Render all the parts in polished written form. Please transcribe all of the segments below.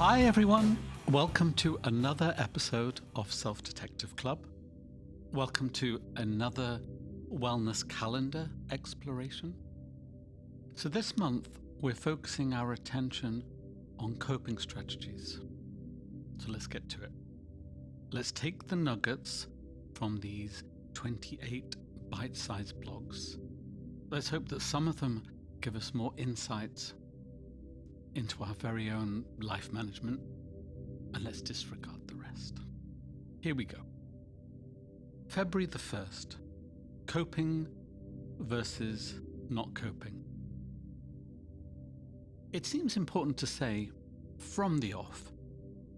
Hi everyone, welcome to another episode of Self-Detective Club. Welcome to another wellness calendar exploration. So this month we're focusing our attention on coping strategies. So let's get to it. Let's take the nuggets from these 28 bite-sized blogs. Let's hope that some of them give us more insights into our very own life management, and let's disregard the rest. Here we go. February the 1st, coping versus not coping. It seems important to say from the off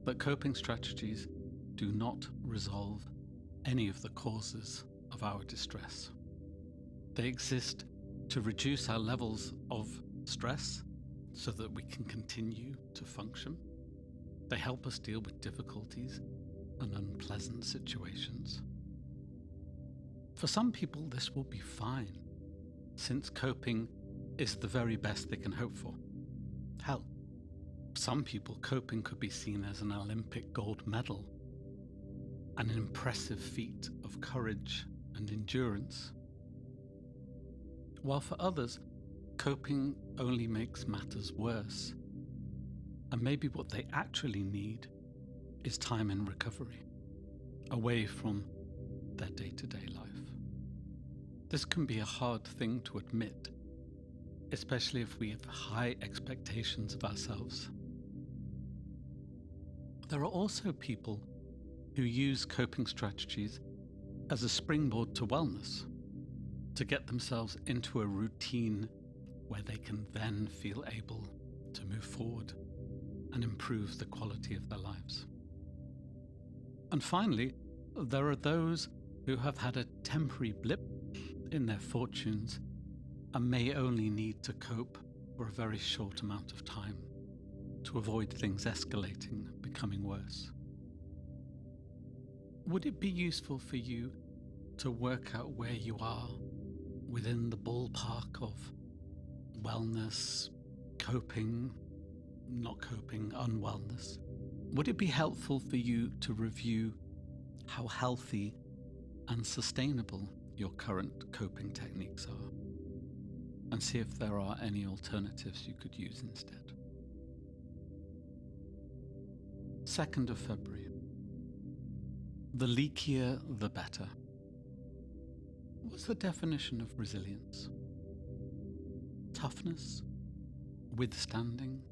that coping strategies do not resolve any of the causes of our distress. They exist to reduce our levels of stress so that we can continue to function. They help us deal with difficulties and unpleasant situations. For some people, this will be fine, since coping is the very best they can hope for. Hell, some people, coping could be seen as an Olympic gold medal, an impressive feat of courage and endurance. While for others, coping only makes matters worse, and maybe what they actually need is time in recovery, away from their day-to-day life. This can be a hard thing to admit, especially if we have high expectations of ourselves. There are also people who use coping strategies as a springboard to wellness, to get themselves into a routine where they can then feel able to move forward and improve the quality of their lives. And finally, there are those who have had a temporary blip in their fortunes and may only need to cope for a very short amount of time to avoid things escalating, becoming worse. Would it be useful for you to work out where you are within the ballpark of wellness, coping, not coping, unwellness? Would it be helpful for you to review how healthy and sustainable your current coping techniques are, and see if there are any alternatives you could use instead? 2nd of February. The leakier, the better. What's the definition of resilience? Toughness, withstanding,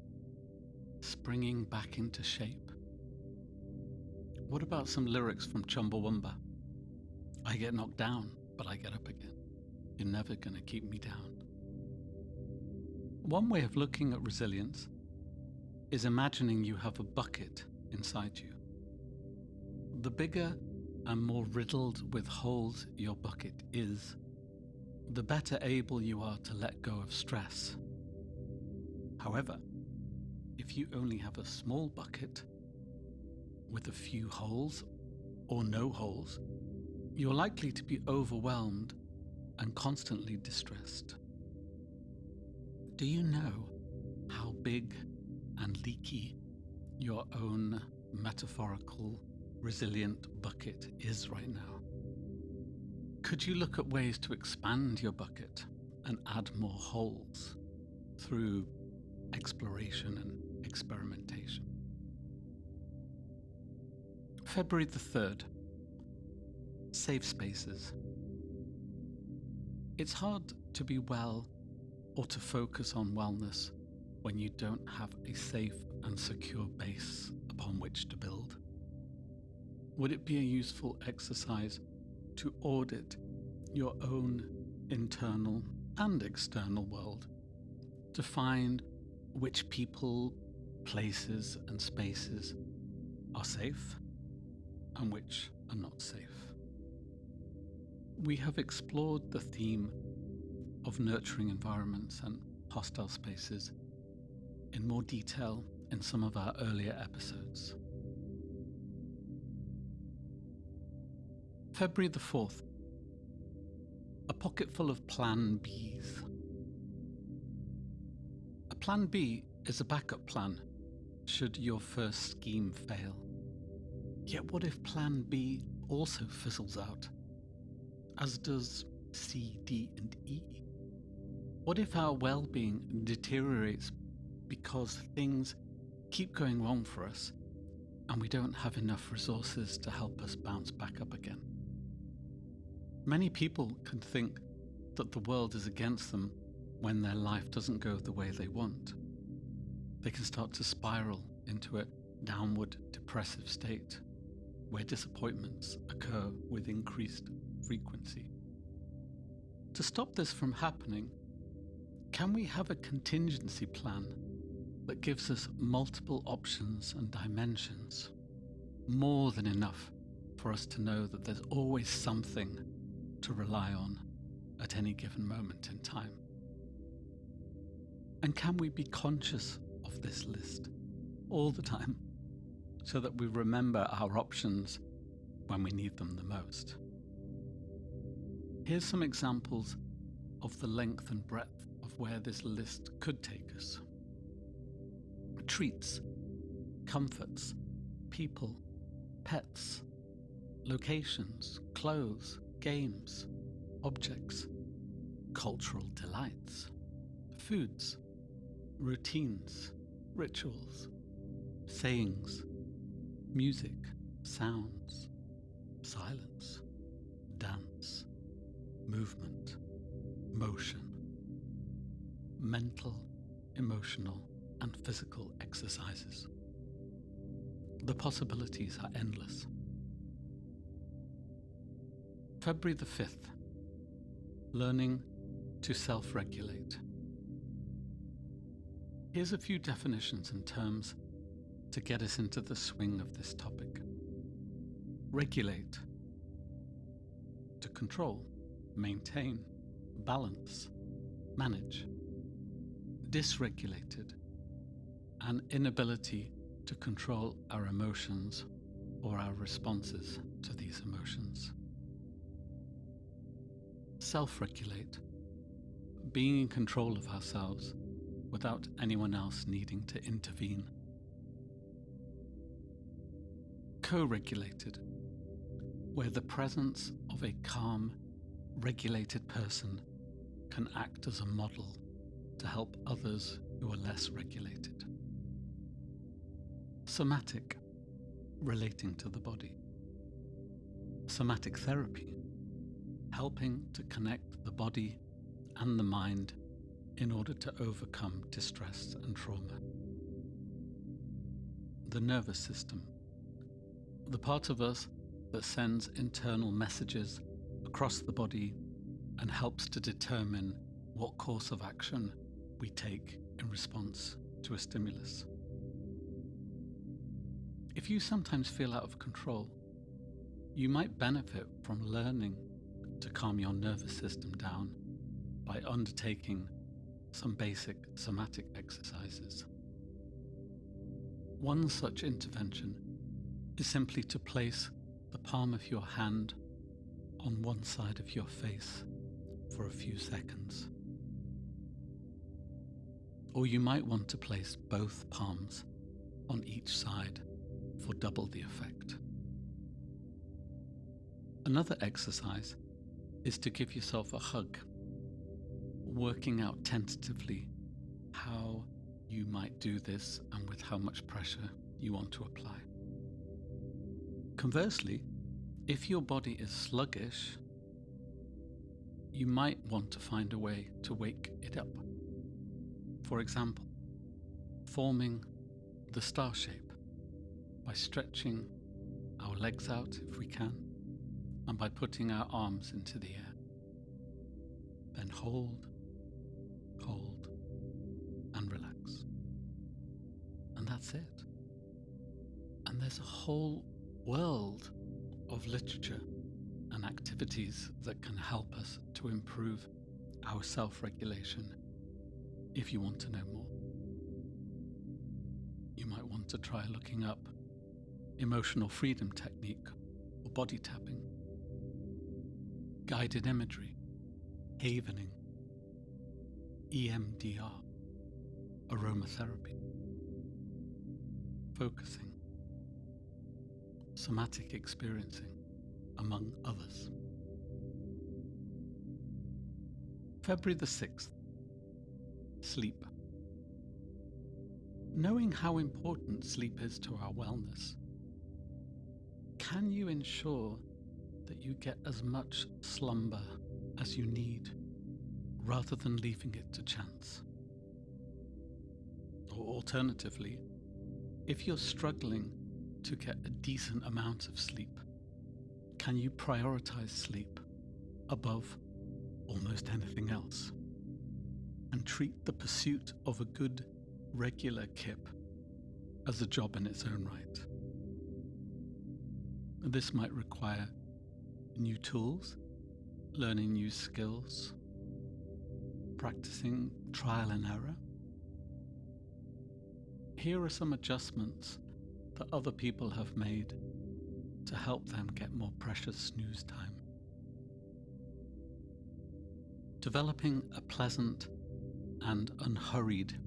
springing back into shape. What about some lyrics from Chumbawamba? I get knocked down, but I get up again. You're never going to keep me down. One way of looking at resilience is imagining you have a bucket inside you. The bigger and more riddled with holes your bucket is, the better able you are to let go of stress. However, if you only have a small bucket with a few holes or no holes, you're likely to be overwhelmed and constantly distressed. Do you know how big and leaky your own metaphorical resilient bucket is right now? Could you look at ways to expand your bucket and add more holes through exploration and experimentation? February the 3rd. Safe spaces. It's hard to be well or to focus on wellness when you don't have a safe and secure base upon which to build. Would it be a useful exercise to audit your own internal and external world to find which people, places, and spaces are safe and which are not safe? We have explored the theme of nurturing environments and hostile spaces in more detail in some of our earlier episodes. February the 4th. A pocket full of Plan Bs. A Plan B is a backup plan should your first scheme fail? Yet what if plan B also fizzles out, as does C, D, and E? What if our well-being deteriorates because things keep going wrong for us and we don't have enough resources to help us bounce back up again? Many people can think that the world is against them when their life doesn't go the way they want. They can start to spiral into a downward depressive state where disappointments occur with increased frequency. To stop this from happening, can we have a contingency plan that gives us multiple options and dimensions? More than enough for us to know that there's always something to rely on at any given moment in time. And can we be conscious of this list all the time so that we remember our options when we need them the most? Here's some examples of the length and breadth of where this list could take us. Treats, comforts, people, pets, locations, clothes, games, objects, cultural delights, foods, routines, rituals, sayings, music, sounds, silence, dance, movement, motion, mental, emotional, and physical exercises. The possibilities are endless. February the 5th, learning to self-regulate. Here's a few definitions and terms to get us into the swing of this topic. Regulate, to control, maintain, balance, manage. Dysregulated, an inability to control our emotions or our responses to these emotions. Self-regulate, being in control of ourselves without anyone else needing to intervene. Co-regulated, where the presence of a calm, regulated person can act as a model to help others who are less regulated. Somatic, relating to the body. Somatic therapy, helping to connect the body and the mind in order to overcome distress and trauma. The nervous system, the part of us that sends internal messages across the body and helps to determine what course of action we take in response to a stimulus. If you sometimes feel out of control, you might benefit from learning to calm your nervous system down by undertaking some basic somatic exercises. One such intervention is simply to place the palm of your hand on one side of your face for a few seconds. Or you might want to place both palms on each side for double the effect. Another exercise is to give yourself a hug, working out tentatively how you might do this and with how much pressure you want to apply. Conversely, if your body is sluggish, you might want to find a way to wake it up. For example, forming the star shape by stretching our legs out if we can, and by putting our arms into the air. Then hold, and relax. And that's it. And there's a whole world of literature and activities that can help us to improve our self-regulation if you want to know more. You might want to try looking up emotional freedom technique or body tapping, guided imagery, havening, EMDR, aromatherapy. focusing, somatic experiencing, among others. February the 6th. Sleep. Knowing how important sleep is to our wellness, can you ensure that you get as much slumber as you need, rather than leaving it to chance? Or alternatively, if you're struggling to get a decent amount of sleep, can you prioritize sleep above almost anything else and treat the pursuit of a good, regular kip as a job in its own right? This might require new tools, learning new skills, practicing trial and error. Here are some adjustments that other people have made to help them get more precious snooze time. Developing a pleasant and unhurried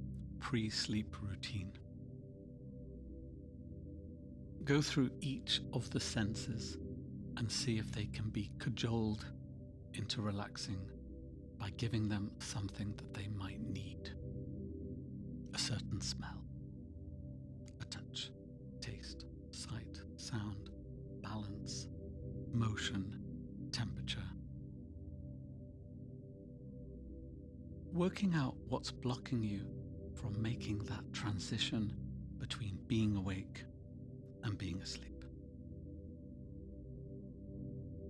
pre-sleep routine. Go through each of the senses and see if they can be cajoled into relaxing by giving them something that they might need. A certain smell, a touch, taste, sight, sound, balance, motion, temperature. Working out what's blocking you from making that transition between being awake and being asleep.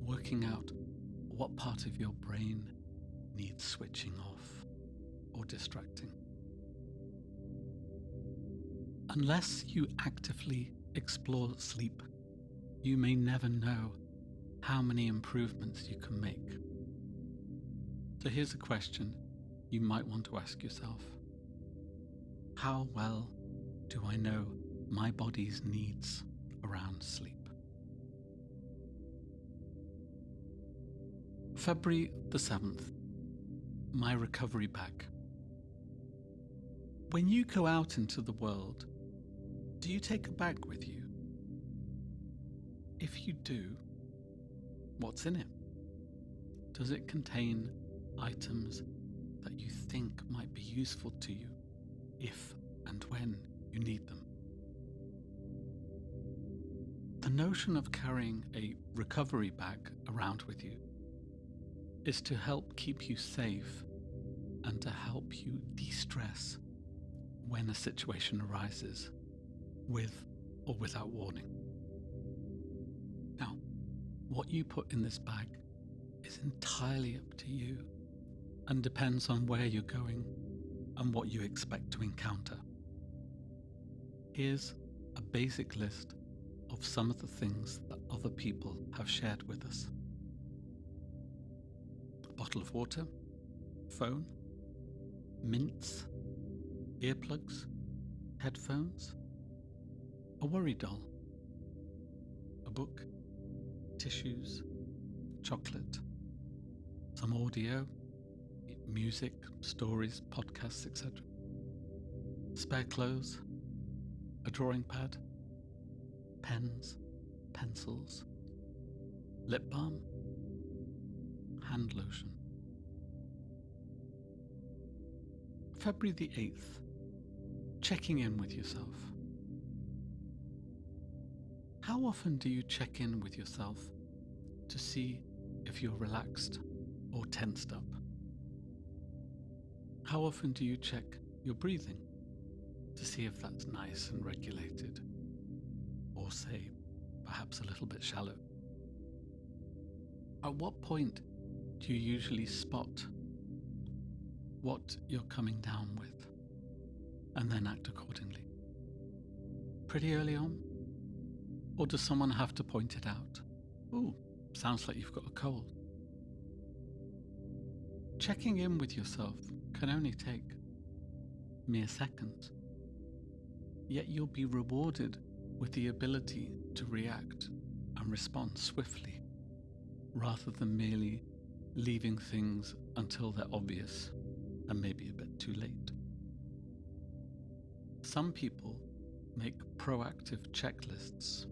Working out what part of your brain needs switching off or distracting. Unless you actively explore sleep, you may never know how many improvements you can make. So here's a question you might want to ask yourself. How well do I know my body's needs around sleep? February the 7th. My recovery bag. When you go out into the world, do you take a bag with you? If you do, what's in it? Does it contain items that you think might be useful to you if and when you need them? The notion of carrying a recovery bag around with you is to help keep you safe and to help you de-stress when a situation arises, with or without warning. Now, what you put in this bag is entirely up to you and depends on where you're going and what you expect to encounter. Here's a basic list of some of the things that other people have shared with us. A bottle of water, phone, mints, earplugs, headphones, a worry doll, a book, tissues, chocolate, some audio, music, stories, podcasts, etc. Spare clothes, a drawing pad, pens, pencils, lip balm, hand lotion. February the 8th. Checking in with yourself. How often do you check in with yourself to see if you're relaxed or tensed up? How often do you check your breathing to see if that's nice and regulated, or say, perhaps a little bit shallow? At what point do you usually spot what you're coming down with and then act accordingly? Pretty early on? Or does someone have to point it out? Ooh, sounds like you've got a cold. Checking in with yourself can only take mere seconds, yet you'll be rewarded with the ability to react and respond swiftly, rather than merely leaving things until they're obvious and maybe a bit too late. Some people make proactive checklists,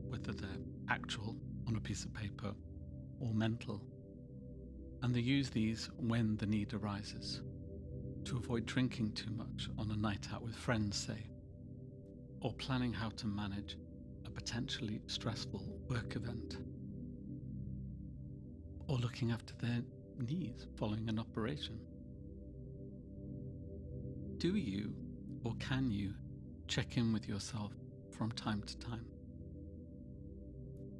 whether they're actual on a piece of paper or mental, and they use these when the need arises, to avoid drinking too much on a night out with friends, say, or planning how to manage a potentially stressful work event, or looking after their knees following an operation. Do you or can you check in with yourself from time to time?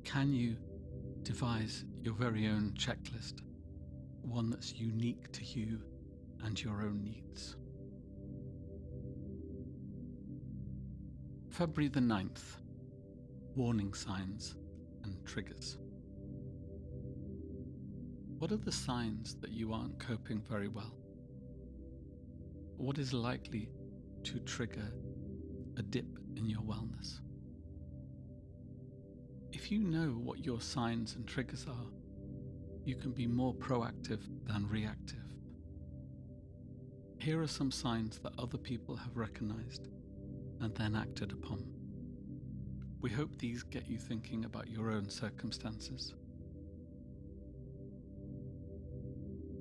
Can you devise your very own checklist, one that's unique to you and your own needs? February the 9th, warning signs and triggers. What are the signs that you aren't coping very well? What is likely to trigger a dip in your wellness? If you know what your signs and triggers are, you can be more proactive than reactive. Here are some signs that other people have recognized and then acted upon. We hope these get you thinking about your own circumstances.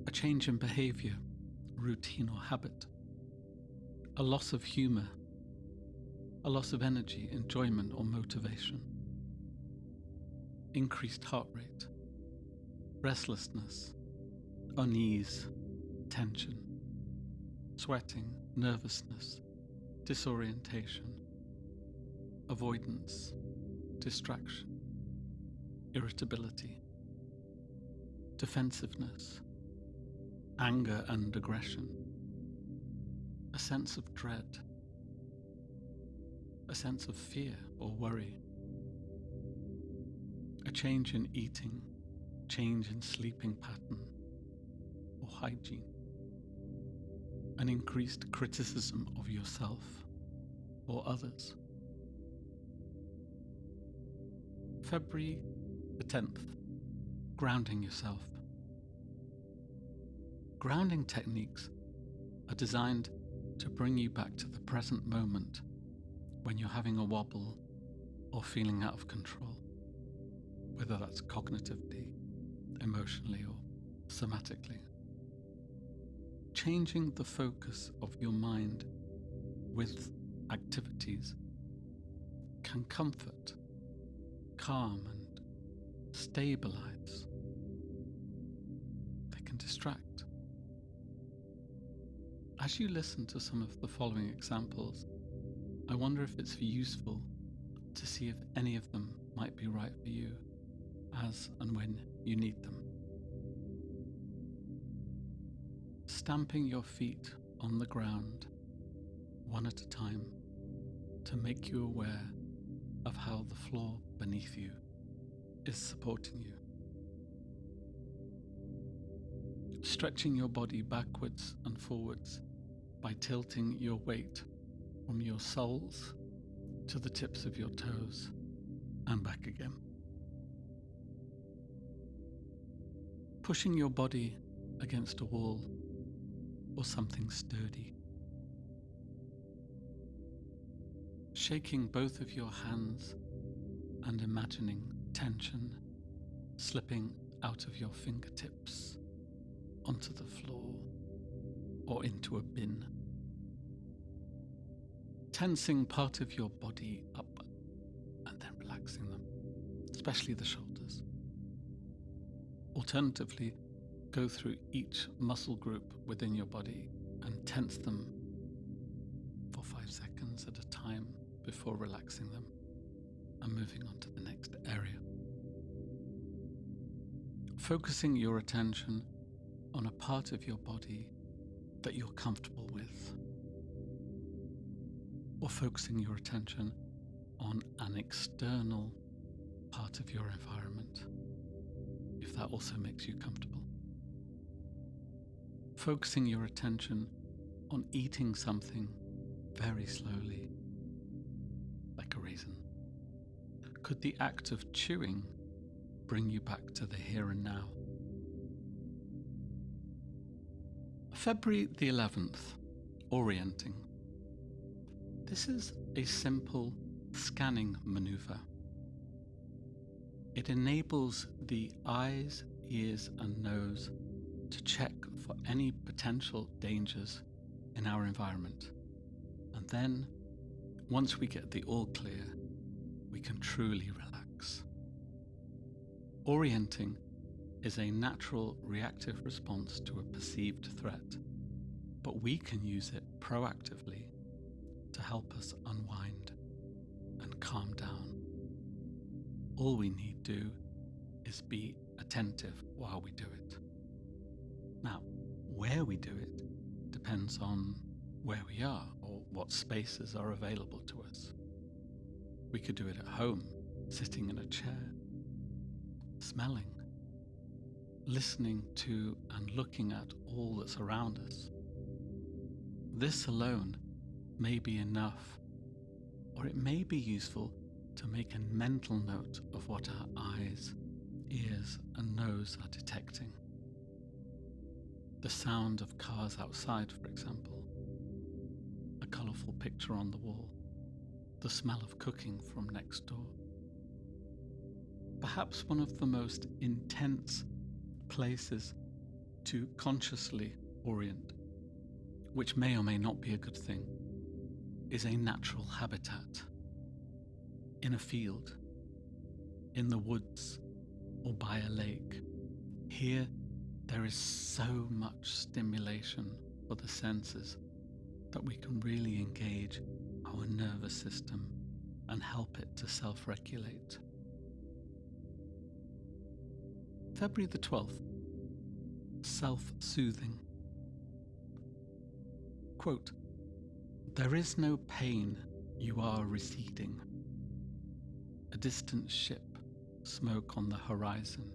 A change in behavior, routine or habit. A loss of humor. A loss of energy, enjoyment or motivation. Increased heart rate. Restlessness. Unease. Tension. Sweating. Nervousness. Disorientation. Avoidance. Distraction. Irritability. Defensiveness. Anger and aggression. A sense of dread. A sense of fear or worry. A change in eating, change in sleeping pattern or hygiene. An increased criticism of yourself or others. February the 10th, grounding yourself. Grounding techniques are designed to bring you back to the present moment when you're having a wobble or feeling out of control, whether that's cognitively, emotionally, or somatically. Changing the focus of your mind with activities can comfort, calm, and stabilize. They can distract. As you listen to some of the following examples, I wonder if it's useful to see if any of them might be right for you as and when you need them. Stamping your feet on the ground one at a time to make you aware of how the floor beneath you is supporting you. Stretching your body backwards and forwards by tilting your weight from your soles to the tips of your toes and back again. Pushing your body against a wall or something sturdy. Shaking both of your hands and imagining tension slipping out of your fingertips onto the floor or into a bin. Tensing part of your body up and then relaxing them, especially the shoulders. Alternatively, go through each muscle group within your body and tense them for 5 seconds at a time before relaxing them and moving on to the next area. Focusing your attention on a part of your body that you're comfortable with, or focusing your attention on an external part of your environment, if that also makes you comfortable. Focusing your attention on eating something very slowly, like a raisin. Could the act of chewing bring you back to the here and now? February the 11th, orienting. This is a simple scanning maneuver. It enables the eyes, ears, and nose to check for any potential dangers in our environment. And then, once we get the all clear, we can truly relax. Orienting is a natural reactive response to a perceived threat, but we can use it proactively to help us unwind and calm down. All we need do is be attentive while we do it. Now, where we do it depends on where we are or what spaces are available to us. We could do it at home, sitting in a chair, smelling, listening to and looking at all that's around us. This alone may be enough, or it may be useful to make a mental note of what our eyes, ears, and nose are detecting. The sound of cars outside, for example, a colourful picture on the wall, the smell of cooking from next door. Perhaps one of the most intense places to consciously orient, which may or may not be a good thing, is a natural habitat. In a field, in the woods, or by a lake. Here, there is so much stimulation for the senses that we can really engage our nervous system and help it to self-regulate. February the 12th, self-soothing. Quote, "There is no pain, you are receding. A distant ship, smoke on the horizon.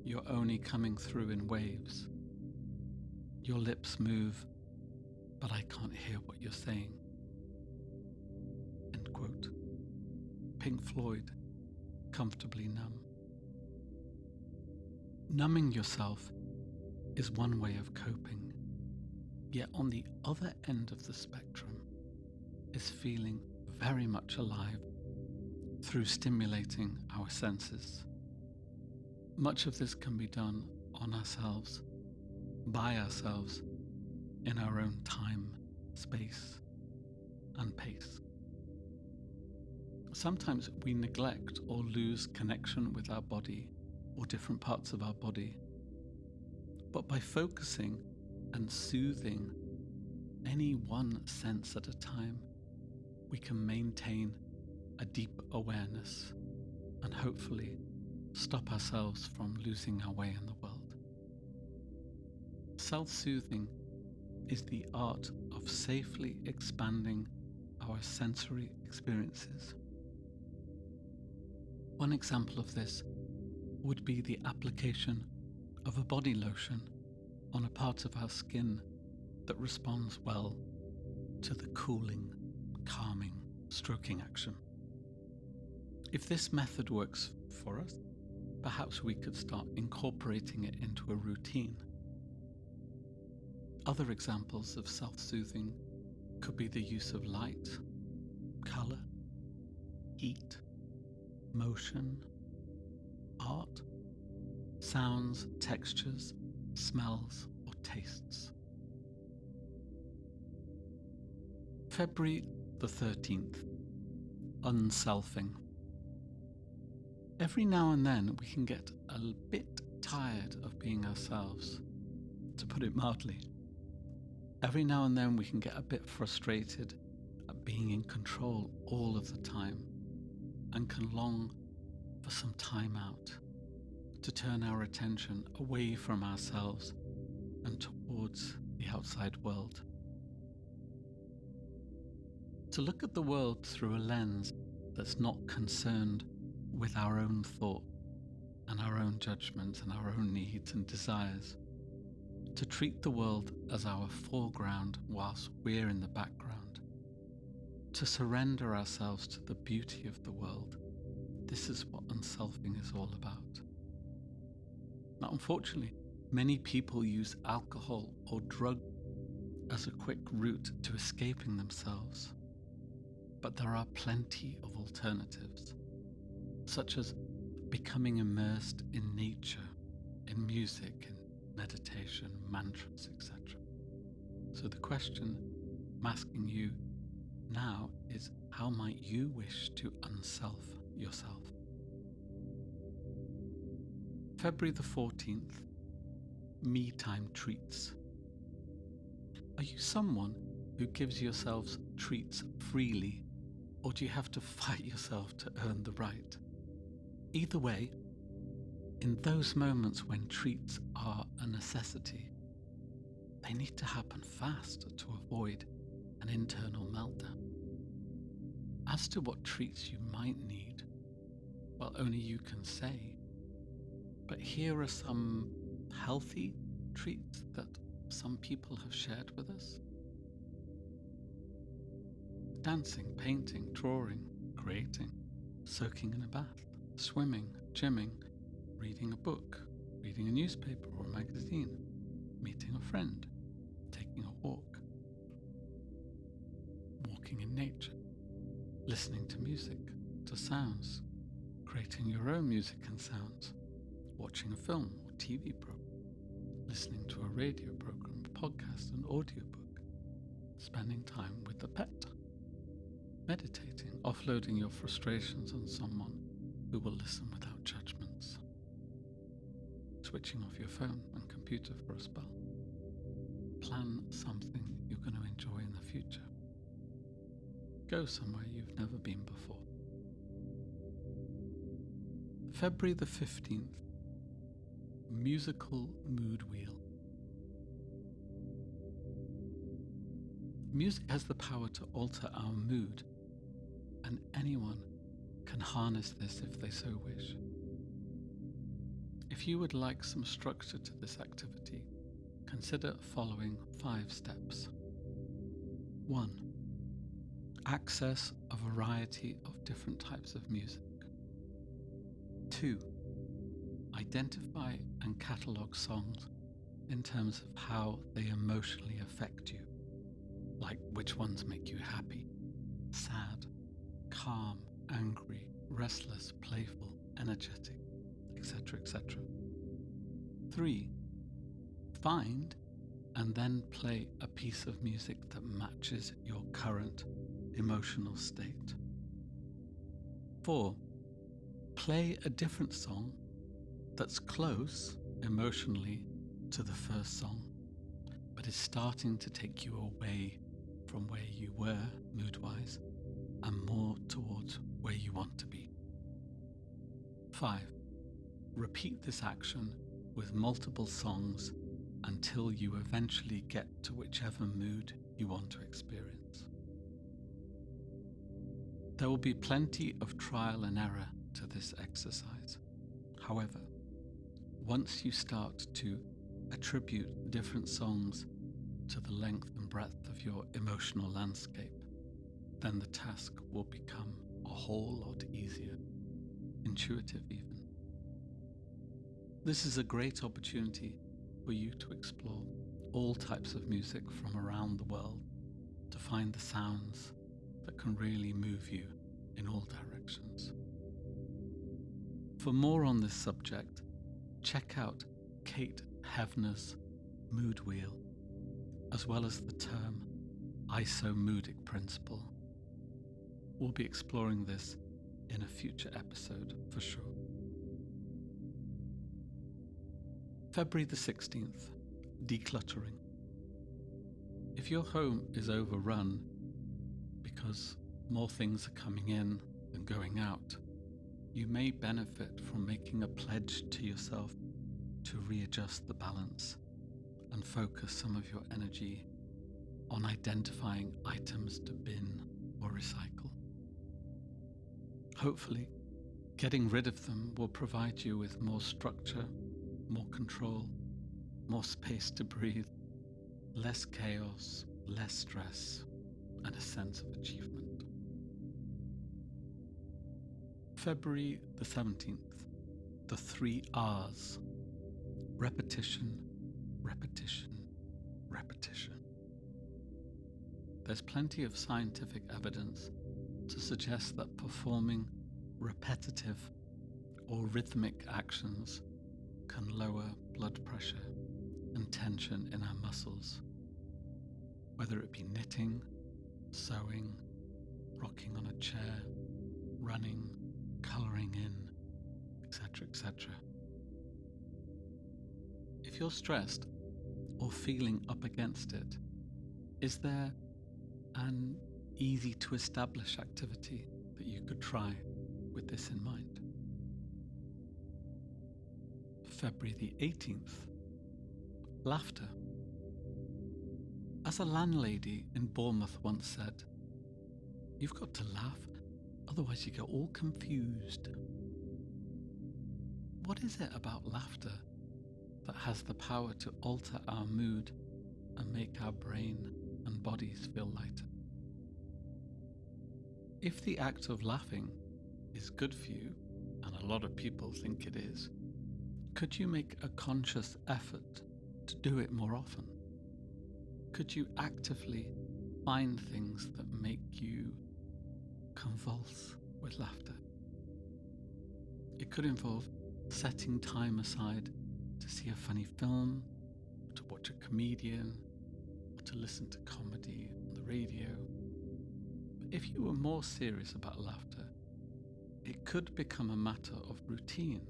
You're only coming through in waves. Your lips move, but I can't hear what you're saying." End quote. Pink Floyd, Comfortably Numb. Numbing yourself is one way of coping, yet on the other end of the spectrum is feeling very much alive through stimulating our senses. Much of this can be done on ourselves, by ourselves, in our own time, space, and pace. Sometimes we neglect or lose connection with our body or different parts of our body. But by focusing and soothing any one sense at a time, we can maintain a deep awareness and hopefully stop ourselves from losing our way in the world. Self-soothing is the art of safely expanding our sensory experiences. One example of this would be the application of a body lotion on a part of our skin that responds well to the cooling, calming, stroking action. If this method works for us, perhaps we could start incorporating it into a routine. Other examples of self-soothing could be the use of light, color, heat, motion, art, sounds, textures, smells, or tastes. February the 13th, unselfing. Every now and then we can get a bit tired of being ourselves, to put it mildly. Every now and then we can get a bit frustrated at being in control all of the time and can long for some time out to turn our attention away from ourselves and towards the outside world. To look at the world through a lens that's not concerned with our own thought and our own judgments and our own needs and desires. To treat the world as our foreground whilst we're in the background. To surrender ourselves to the beauty of the world. This is what unselfing is all about. Now, unfortunately, many people use alcohol or drug as a quick route to escaping themselves. but there are plenty of alternatives, such as becoming immersed in nature, in music, in meditation, mantras, etc. So the question I'm asking you now is, how might you wish to unself yourself? February the 14th, me time treats. Are you someone who gives yourselves treats freely, or do you have to fight yourself to earn the right? Either way, in those moments when treats are a necessity, they need to happen fast to avoid an internal meltdown. As to what treats you might need, well, only you can say. But here are some healthy treats that some people have shared with us. Dancing, painting, drawing, creating, soaking in a bath, swimming, gymming, reading a book, reading a newspaper or a magazine, meeting a friend, taking a walk, walking in nature, listening to music, to sounds, creating your own music and sounds, watching a film or TV program, listening to a radio program, a podcast, an audiobook, spending time with a pet, meditating, offloading your frustrations on someone who will listen without judgments, switching off your phone and computer for a spell. Plan something you're going to enjoy in the future. Go somewhere you've never been before. February the 15th, musical mood wheel. Music has the power to alter our mood, and anyone can harness this if they so wish. If you would like some structure to this activity, consider following 5 steps. 1. Access a variety of different types of music. 2. Identify and catalogue songs in terms of how they emotionally affect you, like which ones make you happy, sad, calm, angry, restless, playful, energetic, etc., etc. 3. Find and then play a piece of music that matches your current emotional state. 4. Play a different song that's close emotionally to the first song, but is starting to take you away from where you were mood-wise and more towards where you want to be. 5. Repeat this action with multiple songs until you eventually get to whichever mood you want to experience. There will be plenty of trial and error to this exercise. However, once you start to attribute different songs to the length and breadth of your emotional landscape, then the task will become a whole lot easier, intuitive even. This is a great opportunity for you to explore all types of music from around the world, to find the sounds that can really move you in all directions. For more on this subject, check out Kate Hevner's Mood Wheel, as well as the term isomoodic principle. We'll be exploring this in a future episode for sure. February the 16th, decluttering. If your home is overrun because more things are coming in than going out, you may benefit from making a pledge to yourself to readjust the balance and focus some of your energy on identifying items to bin or recycle. Hopefully, getting rid of them will provide you with more structure, more control, more space to breathe, less chaos, less stress, and a sense of achievement. February the 17th, the 3 R's. Repetition, repetition, repetition. There's plenty of scientific evidence to suggest that performing repetitive or rhythmic actions can lower blood pressure and tension in our muscles, whether it be knitting, sewing, rocking on a chair, running, colouring in, etc., etc. If you're stressed or feeling up against it, is there an easy to establish activity that you could try with this in mind? February the 18th. Laughter. As a landlady in Bournemouth once said, "You've got to laugh, otherwise you get all confused." What is it about laughter that has the power to alter our mood and make our brain and bodies feel lighter? If the act of laughing is good for you, and a lot of people think it is, could you make a conscious effort to do it more often? Could you actively find things that make you convulse with laughter? It could involve setting time aside to see a funny film, to watch a comedian, or to listen to comedy on the radio. But if you were more serious about laughter, it could become a matter of routine,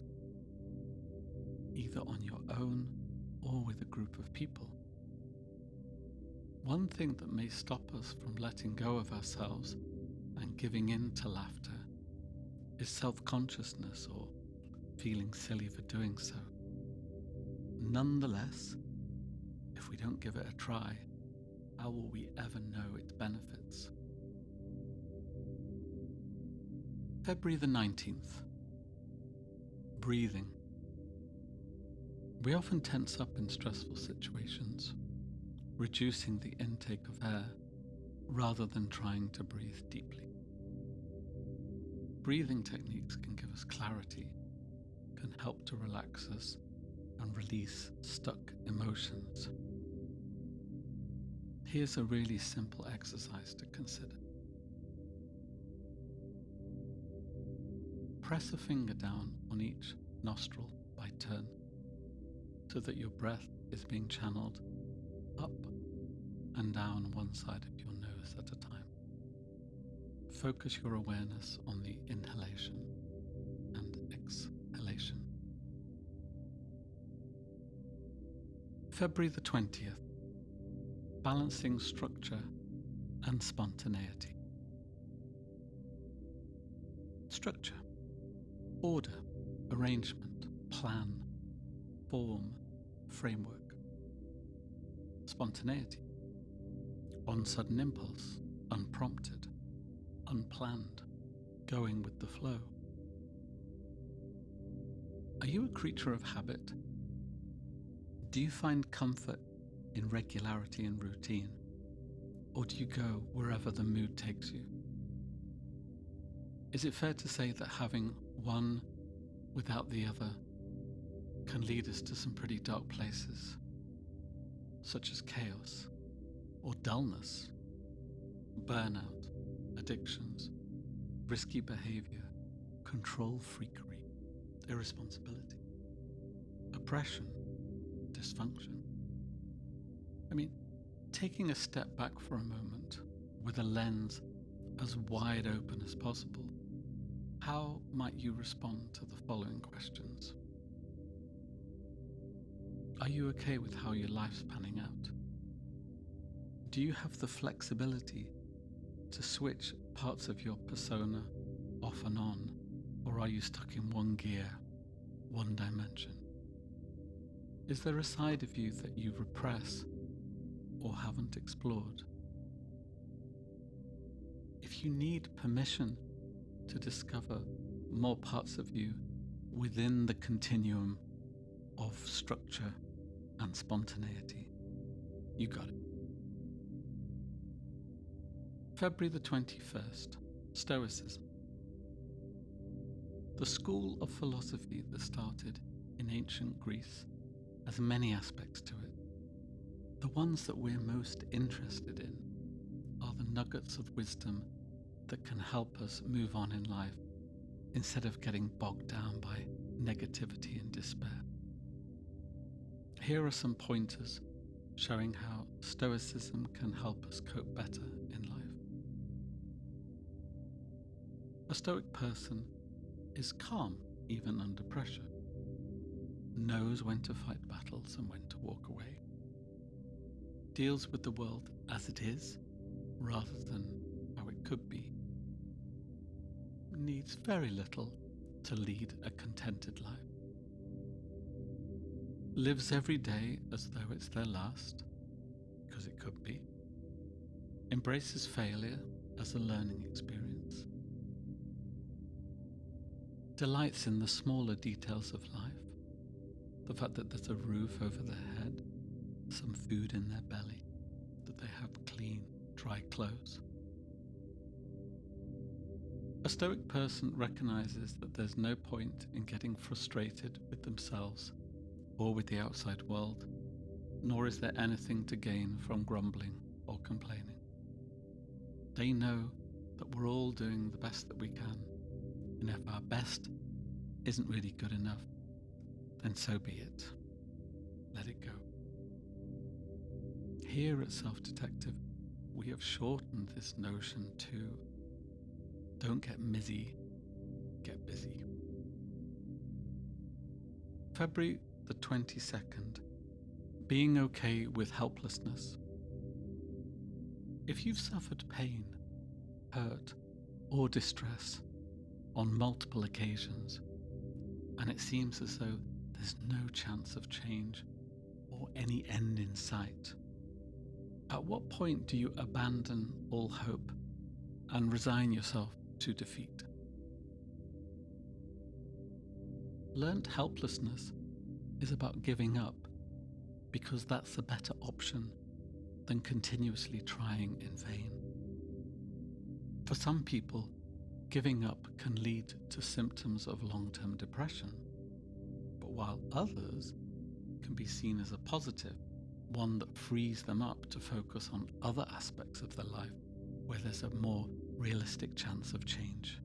either on your own or with a group of people. One thing that may stop us from letting go of ourselves and giving in to laughter is self-consciousness or feeling silly for doing so. Nonetheless, if we don't give it a try, how will we ever know its benefits? February the 19th. Breathing. We often tense up in stressful situations, reducing the intake of air rather than trying to breathe deeply. Breathing techniques can give us clarity, can help to relax us and release stuck emotions. Here's a really simple exercise to consider. Press a finger down on each nostril by turn so that your breath is being channeled up and down one side of your nose at a time. Focus your awareness on the inhalation and exhalation. February the 20th. Balancing structure and spontaneity. Structure. Order, arrangement, plan, form, framework. Spontaneity. On sudden impulse, unprompted, unplanned, going with the flow. Are you a creature of habit? Do you find comfort in regularity and routine? Or do you go wherever the mood takes you? Is it fair to say that having one without the other can lead us to some pretty dark places, such as chaos or dullness, burnout, addictions, risky behavior, control freakery, irresponsibility, oppression, dysfunction? I mean, taking a step back for a moment with a lens as wide open as possible, how might you respond to the following questions? Are you okay with how your life's panning out? Do you have the flexibility to switch parts of your persona off and on, or are you stuck in one gear, one dimension? Is there a side of you that you repress or haven't explored? If you need permission to discover more parts of you within the continuum of structure and spontaneity, you got it. February the 21st, Stoicism. The school of philosophy that started in ancient Greece has many aspects to it. The ones that we're most interested in are the nuggets of wisdom that can help us move on in life instead of getting bogged down by negativity and despair. Here are some pointers showing how Stoicism can help us cope better in life. A Stoic person is calm even under pressure, knows when to fight battles and when to walk away, deals with the world as it is rather than how it could be, needs very little to lead a contented life, lives every day as though it's their last, because it could be, embraces failure as a learning experience, delights in the smaller details of life, the fact that there's a roof over their head, some food in their belly, that they have clean, dry clothes. A Stoic person recognizes that there's no point in getting frustrated with themselves or with the outside world, nor is there anything to gain from grumbling or complaining. They know that we're all doing the best that we can, and if our best isn't really good enough, then so be it. Let it go. Here at Self-Detective, we have shortened this notion to don't get mizzy, get busy. February the 22nd, being okay with helplessness. If you've suffered pain, hurt, or distress on multiple occasions, and it seems as though there's no chance of change or any end in sight, at what point do you abandon all hope and resign yourself to defeat? Learned helplessness is about giving up, because that's a better option than continuously trying in vain. For some people, giving up can lead to symptoms of long-term depression, but while others can be seen as a positive, one that frees them up to focus on other aspects of their life where there's a more realistic chance of change.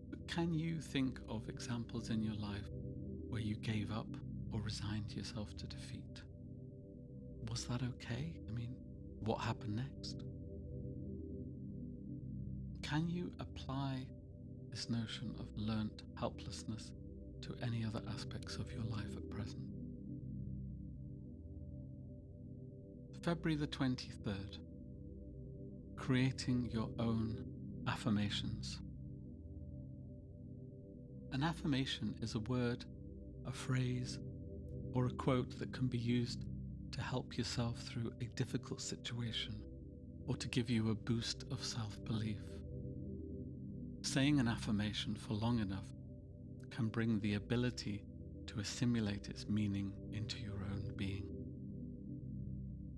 But can you think of examples in your life where you gave up or resigned yourself to defeat? Was that okay? I mean, what happened next? Can you apply this notion of learnt helplessness to any other aspects of your life at present? February the 23rd, creating your own affirmations. An affirmation is a word, a phrase, or a quote that can be used to help yourself through a difficult situation or to give you a boost of self-belief. Saying an affirmation for long enough can bring the ability to assimilate its meaning into your own being.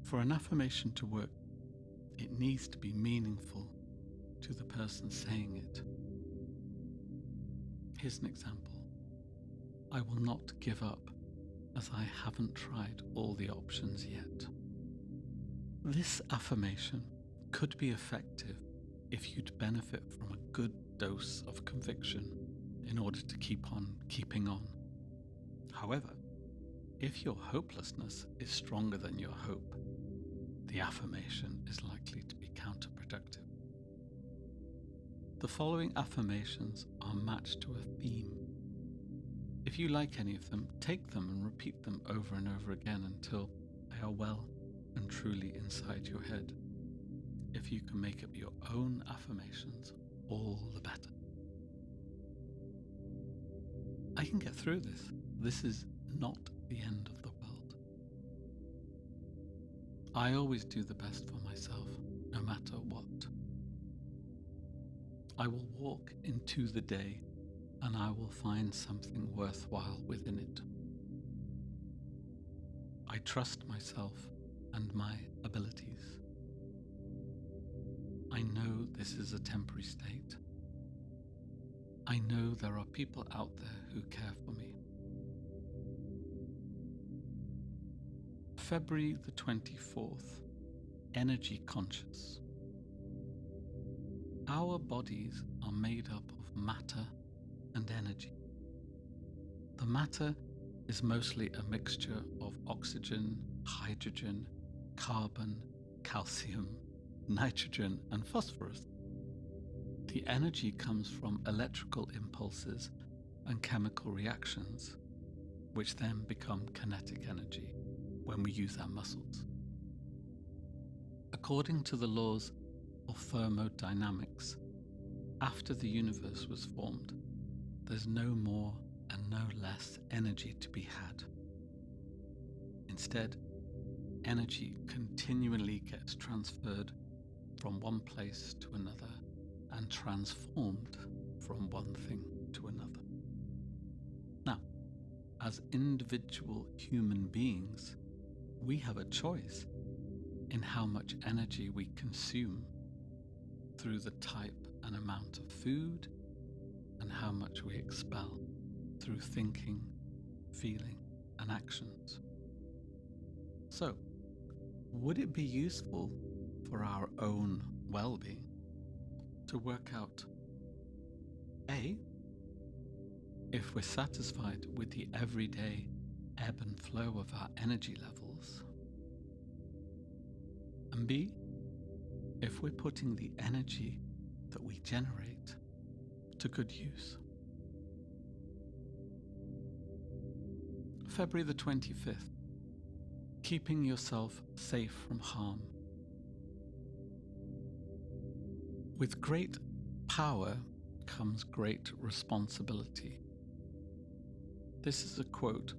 For an affirmation to work, it needs to be meaningful to the person saying it. Here's an example. I will not give up, as I haven't tried all the options yet. This affirmation could be effective if you'd benefit from a good dose of conviction in order to keep on keeping on. However, if your hopelessness is stronger than your hope, the affirmation is likely to be counterproductive. The following affirmations are matched to a theme. If you like any of them, take them and repeat them over and over again until they are well and truly inside your head. If you can make up your own affirmations, all the better. I can get through this. This is not the end of the world. I always do the best for myself, no matter what. I will walk into the day and I will find something worthwhile within it. I trust myself and my abilities. I know this is a temporary state. I know there are people out there who care for me. February the 24th, energy conscious. Our bodies are made up of matter and energy. The matter is mostly a mixture of oxygen, hydrogen, carbon, calcium, nitrogen, and phosphorus. The energy comes from electrical impulses and chemical reactions, which then become kinetic energy when we use our muscles. According to the laws of thermodynamics, after the universe was formed, there's no more and no less energy to be had. Instead, energy continually gets transferred from one place to another and transformed from one thing to another. Now, as individual human beings, we have a choice in how much energy we consume through the type and amount of food and how much we expel through thinking, feeling, and actions. So, would it be useful for our own well-being to work out A, if we're satisfied with the everyday ebb and flow of our energy levels, and B, if we're putting the energy that we generate to good use? February the 25th. Keeping yourself safe from harm. With great power comes great responsibility. This is a quote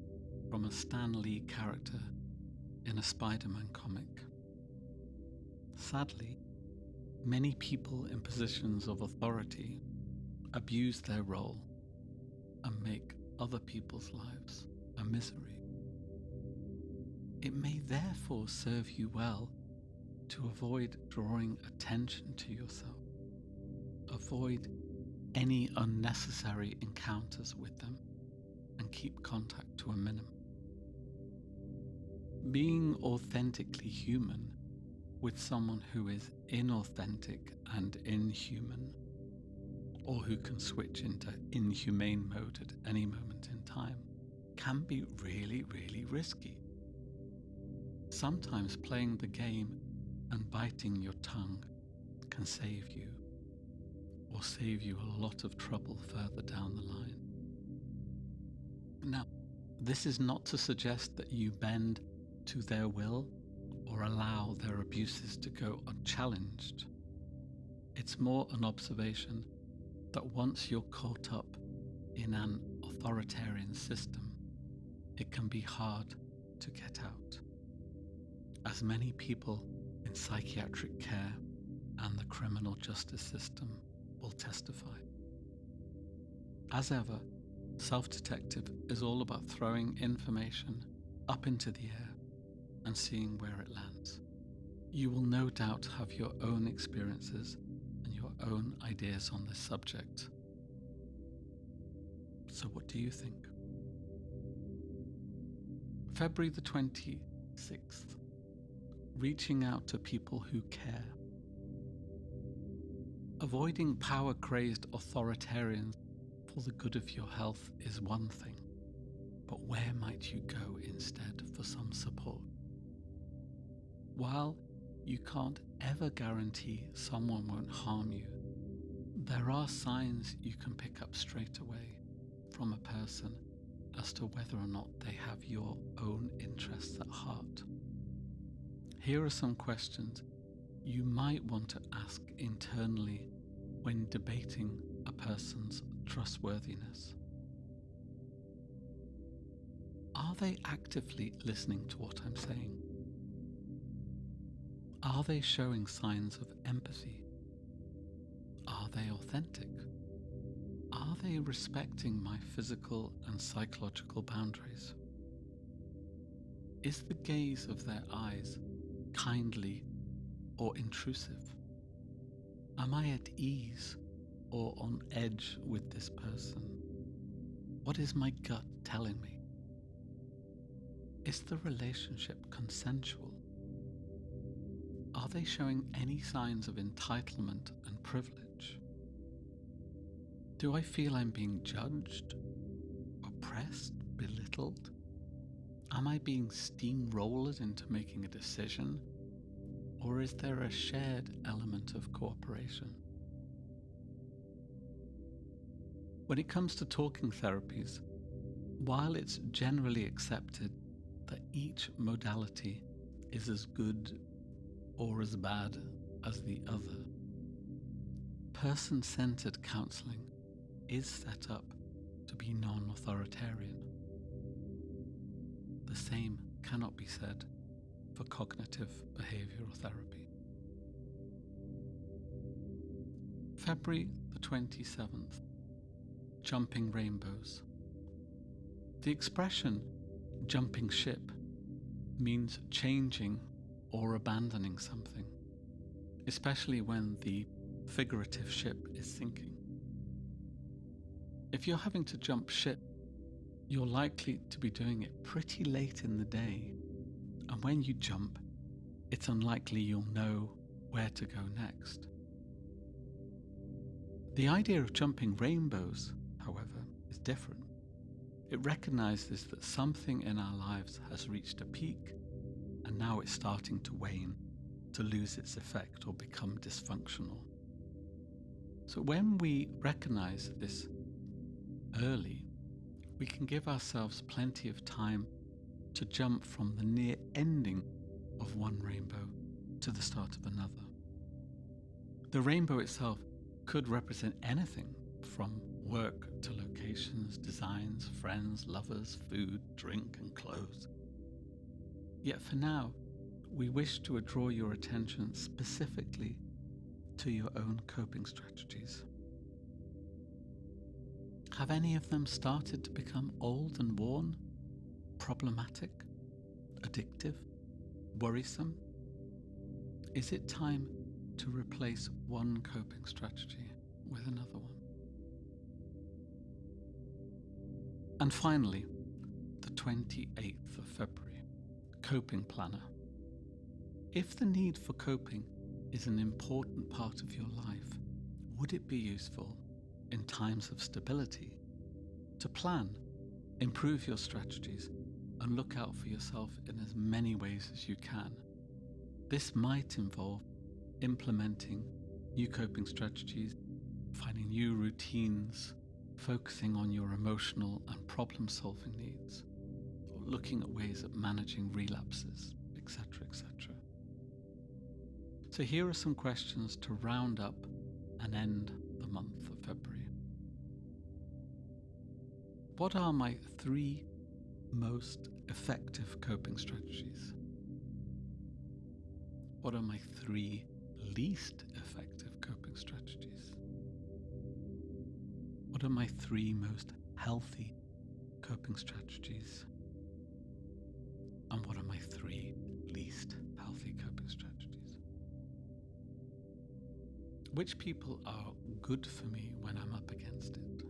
from a Stan Lee character in a Spider-Man comic. Sadly, many people in positions of authority abuse their role and make other people's lives a misery. It may therefore serve you well to avoid drawing attention to yourself. Avoid any unnecessary encounters with them and keep contact to a minimum. Being authentically human with someone who is inauthentic and inhuman, or who can switch into inhumane mode at any moment in time, can be really, really risky. Sometimes playing the game and biting your tongue can save you, or save you a lot of trouble further down the line. Now, this is not to suggest that you bend to their will or allow their abuses to go unchallenged. It's more an observation that once you're caught up in an authoritarian system, it can be hard to get out, as many people in psychiatric care and the criminal justice system will testify. As ever, Self-Detective is all about throwing information up into the air and seeing where it lands. You will no doubt have your own experiences and your own ideas on this subject. So what do you think? February the 26th. Reaching out to people who care. Avoiding power-crazed authoritarians for the good of your health is one thing, but where might you go instead for some support? While you can't ever guarantee someone won't harm you, there are signs you can pick up straight away from a person as to whether or not they have your own interests at heart. Here are some questions you might want to ask internally when debating a person's trustworthiness. Are they actively listening to what I'm saying? Are they showing signs of empathy? Are they authentic? Are they respecting my physical and psychological boundaries? Is the gaze of their eyes kindly or intrusive? Am I at ease or on edge with this person? What is my gut telling me? Is the relationship consensual? Are they showing any signs of entitlement and privilege? Do I feel I'm being judged, oppressed, belittled? Am I being steamrolled into making a decision? Or is there a shared element of cooperation? When it comes to talking therapies, while it's generally accepted that each modality is as good or as bad as the other, person-centered counselling is set up to be non-authoritarian. The same cannot be said for cognitive behavioural therapy. February the 27th, Jumping Rainbows. The expression jumping ship means changing or abandoning something, especially when the figurative ship is sinking. If you're having to jump ship, you're likely to be doing it pretty late in the day, and when you jump, it's unlikely you'll know where to go next. The idea of jumping rainbows, however, is different. It recognizes that something in our lives has reached a peak, and now it's starting to wane, to lose its effect or become dysfunctional. So when we recognize this early, we can give ourselves plenty of time to jump from the near ending of one rainbow to the start of another. The rainbow itself could represent anything from work to locations, designs, friends, lovers, food, drink, and clothes. Yet for now, we wish to draw your attention specifically to your own coping strategies. Have any of them started to become old and worn, problematic, addictive, worrisome? Is it time to replace one coping strategy with another one? And finally, the 28th of February, Coping Planner. If the need for coping is an important part of your life, would it be useful in times of stability to plan, improve your strategies, and look out for yourself in as many ways as you can? This might involve implementing new coping strategies, finding new routines, focusing on your emotional and problem-solving needs, or looking at ways of managing relapses, etc., etc. So here are some questions to round up and end the month of February. What are my 3 most effective coping strategies? What are my 3 least effective coping strategies? What are my 3 most healthy coping strategies? And what are my 3 least healthy coping strategies? Which people are good for me when I'm up against it?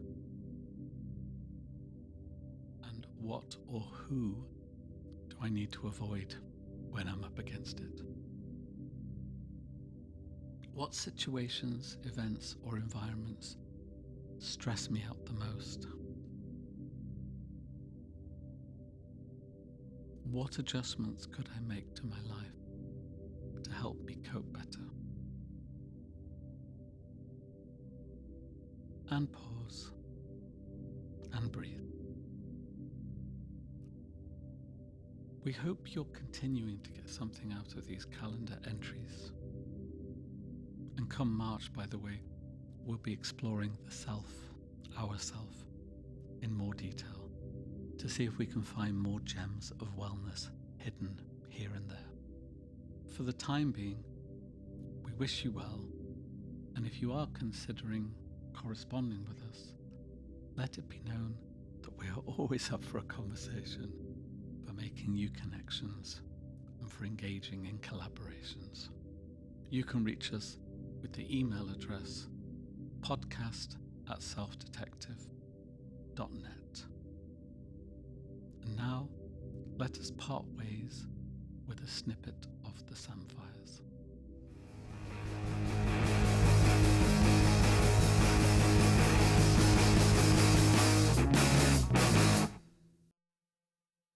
And what or who do I need to avoid when I'm up against it? What situations, events, or environments stress me out the most? What adjustments could I make to my life to help me cope better? And pause and breathe. We hope you're continuing to get something out of these calendar entries. And come March, by the way, we'll be exploring the self, our self, in more detail to see if we can find more gems of wellness hidden here and there. For the time being, we wish you well, and if you are considering corresponding with us, let it be known that we are always up for a conversation, for making new connections, and for engaging in collaborations. You can reach us with the email address podcast@selfdetective.net. And now, let us part ways with a snippet of the Samphires.